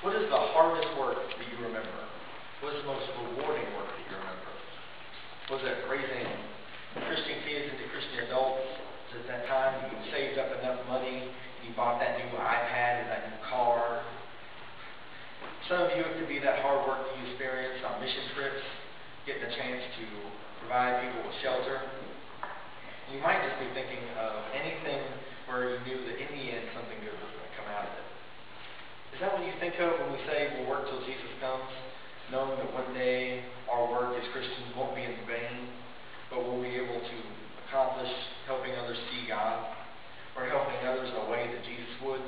What is the hardest work that you remember? What is the most rewarding work that you remember? Was it raising Christian kids into Christian adults? Was it that time you saved up enough money and you bought that new iPad and that new car? Some of you, it could be that hard work that you experience on mission trips, getting a chance to provide people with shelter. You might just be thinking of anything where you knew that in the end something good was going to come out of it. Is that what you think of when we say we'll work till Jesus comes, knowing that one day our work as Christians won't be in vain, but we'll be able to accomplish helping others see God, or helping others in a way that Jesus would?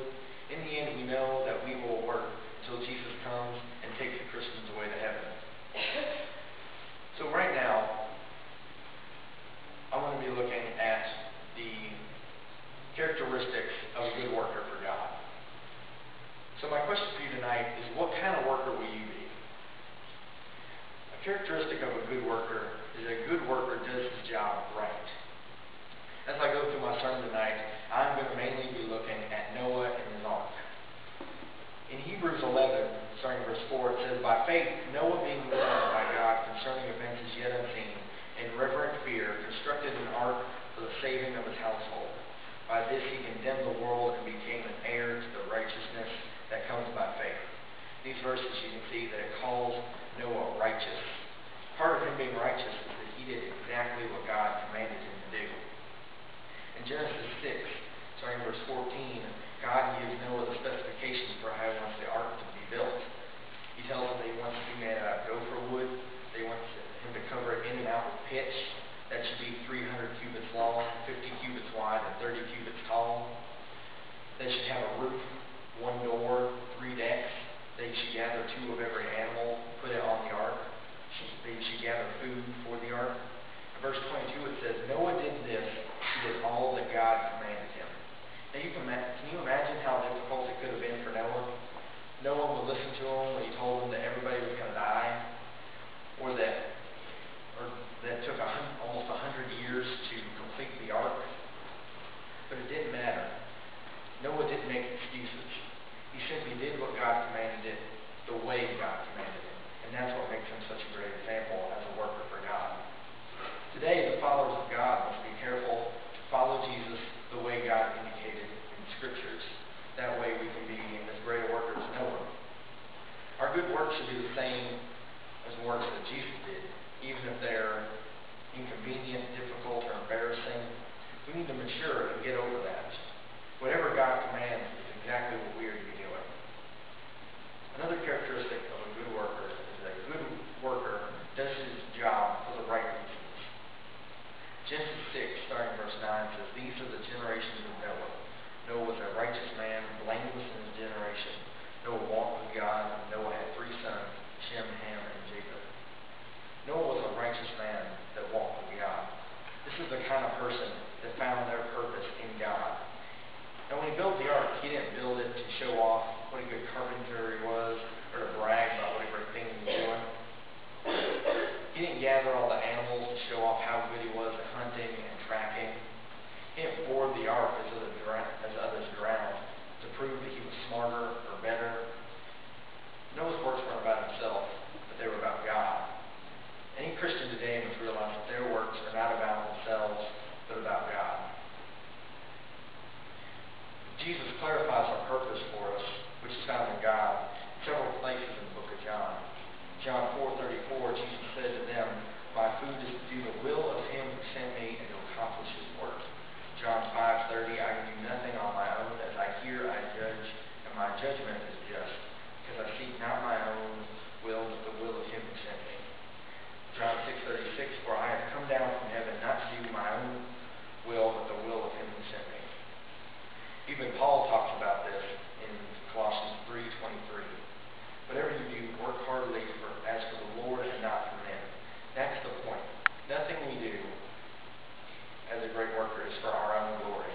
In the end, we know that we will work until Jesus comes and takes the Christians away to heaven. So right now, I want to be looking at the characteristics of a good worker for God. So my question for you tonight is, what kind of worker will you be? A characteristic of a good worker is a good worker does his job right. As I go through my sermon tonight, I'm going to mainly be looking at Noah and his ark. In Hebrews 11, starting verse 4, it says, "By faith, Noah, being warned by God concerning events as yet unseen, in reverent fear, constructed an ark for the saving of his household. By this he condemned the world and became an heir to the righteousness that comes by faith." These verses, you can see that it calls Noah righteous. Part of him being righteous is that he did exactly what God commanded him to do. In Genesis 6, starting verse 14, God gives Noah the specifications for how he wants the ark to be built. He tells him that he wants it to be made out of gopher wood. They want him to cover it in and out with pitch. That should be 300 cubits long, 50 cubits wide, and 30 cubits tall. They should have a roof, one door, 3 decks. They should gather 2 of every animal, put it on the ark. They should gather food for the ark. In verse 22 it says, "Noah did this, he did all that God commanded him." Now can you imagine how difficult it could have been for Noah? No one would listen to him when he told them that everybody was going to die, or that it took almost 100 years to complete the ark. But it didn't matter. Noah didn't make excuses. He simply did what God commanded it the way God commanded it. And that's what makes him such a great example as a worker for God. Today, the followers of God must be careful to follow Jesus the way God indicated in the Scriptures. That way we can be as great a worker as Noah. Our good works should be the same as the works that Jesus did, even if they're inconvenient, difficult, or embarrassing. We need to mature and get over that. Whatever God commands is exactly what we are to be doing. Another characteristic of a good worker is that a good worker does his job for the right reasons. Genesis 6, starting verse 9, says, "These are the generations of Noah. Noah was a righteous man, blameless in his generation. Noah walked with God. Noah had 3 sons, Shem, Ham, and Japheth." Noah was a righteous man that walked with God. This is the kind of person that found their purpose in God. And when he built the ark, he didn't build it to show off what a good carpenter he was, or to brag about what a great thing he was doing. He didn't gather all the animals to show off how good he was at hunting and tracking. He didn't board the ark as others drowned to prove that he was smarter or better. Noah's works weren't about himself, but they were about God. Any Christian today must realize that their works are not about themselves, but about God. Jesus clarifies our purpose for us, which is found in God, in several places in the book of John. John 4:34, Jesus said to them, "My food is to do the will of him who sent me and to accomplish his work." John 5:30, "I can do nothing on my own. As I hear, I judge, and my judgment is just, because I seek not my own will, but the will of him who sent me." John 6:36, "For I have come down from heaven not to do my own will, but the will of him who sent me." Even Paul talks about this in Colossians 3:23. "Whatever you do, work heartily as for the Lord and not for men." That's the point. Nothing we do as a great worker is for our own glory.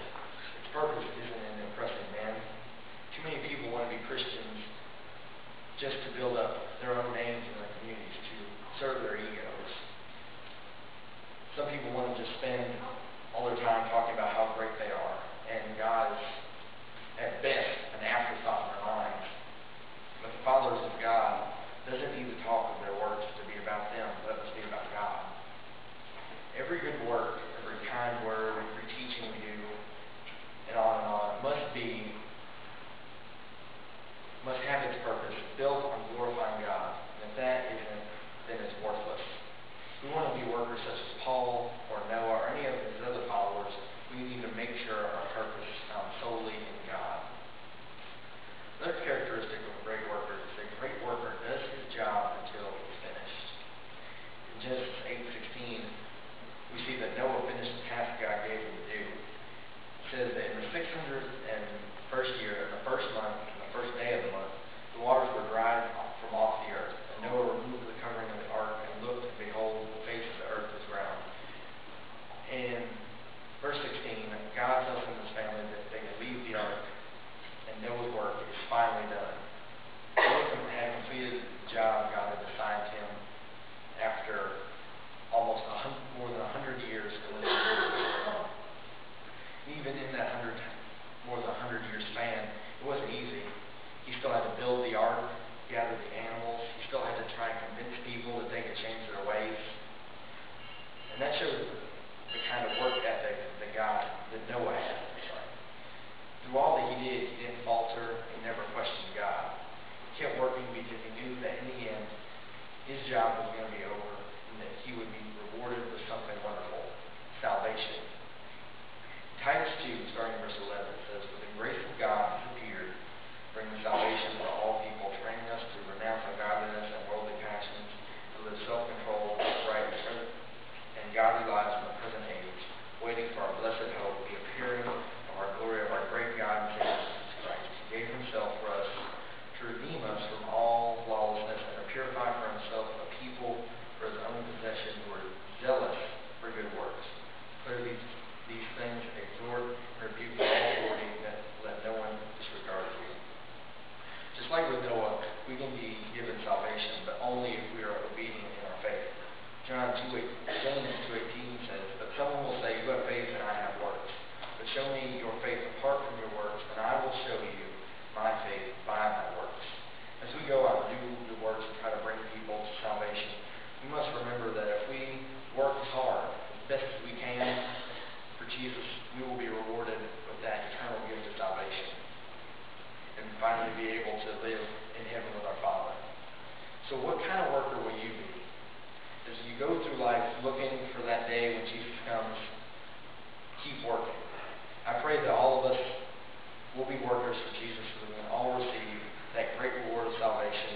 Its purpose isn't in impressing men. Too many people want to be Christians just to build up their own names in their communities, to serve their egos. Some people want to just spend all their time talking about how great they are, and God is, at best, an afterthought in their minds. But the followers of God doesn't need to talk of their works to be about them, but it must be about God. Every good work, every kind word, every teaching we do, and on, must have its purpose built on glorifying God. And if that isn't, then it's worthless. We want to be workers such as Paul or Noah or any of his other followers. We need to make sure our purpose is found solely in God. Another characteristic of a great worker is that a great worker does his job until it's finished. In Genesis 8:16, we see that Noah finished the task God gave him to do. It says that in the 601st year, in the first month, in the first day of the month, the waters were dried from off the earth. And Noah removed the covering of the ark and looked, and behold, the face of the earth was ground. In verse 16, God tells him and his family that they can leave the ark, and Noah's work is finally done. Noah had completed the job God had assigned him after almost more than 100 years of living. Even in that more than 100-year span, it wasn't easy. He still had to build the ark, gather the animals. He still had to try and convince people that they could change their ways. And that shows the kind of work ethic that Noah had. Through all that he did, he didn't falter. He never questioned God. He kept working because he knew that in the end, his job was going to be over and that he would be rewarded with something wonderful, salvation. Titus 2, starting in verse 11, says, "For the grace of God has appeared, bringing salvation for all people, training us to renounce ungodliness and worldly passions, to live self-controlled, upright, and godly lives in the present age, waiting for our blessed hope, the appearing of our glory of our great God and Savior Jesus Christ. He gave himself for us to redeem us from all lawlessness and to purify for himself a people for his own possession who are zealous for good works. Declare these things, exhort, rebuke all authority, that let no one disregard you." Just like with Noah, we can be given salvation, but only if we are obedient in our faith. James 2:18 says, "But someone will say, 'You have faith and I have works. But show me your faith apart from your works, and I will show you my faith by my works.'" As we go out and do the works and try to bring people to salvation, we must remember that if we work hard, as best as we can, for Jesus, we will be rewarded with that eternal gift of salvation and finally be able to live in heaven with our Father. So what kind of worker will you be? As you go through life looking for that day when Jesus comes, keep working. I pray that all of us will be workers for Jesus so we can all receive that great reward of salvation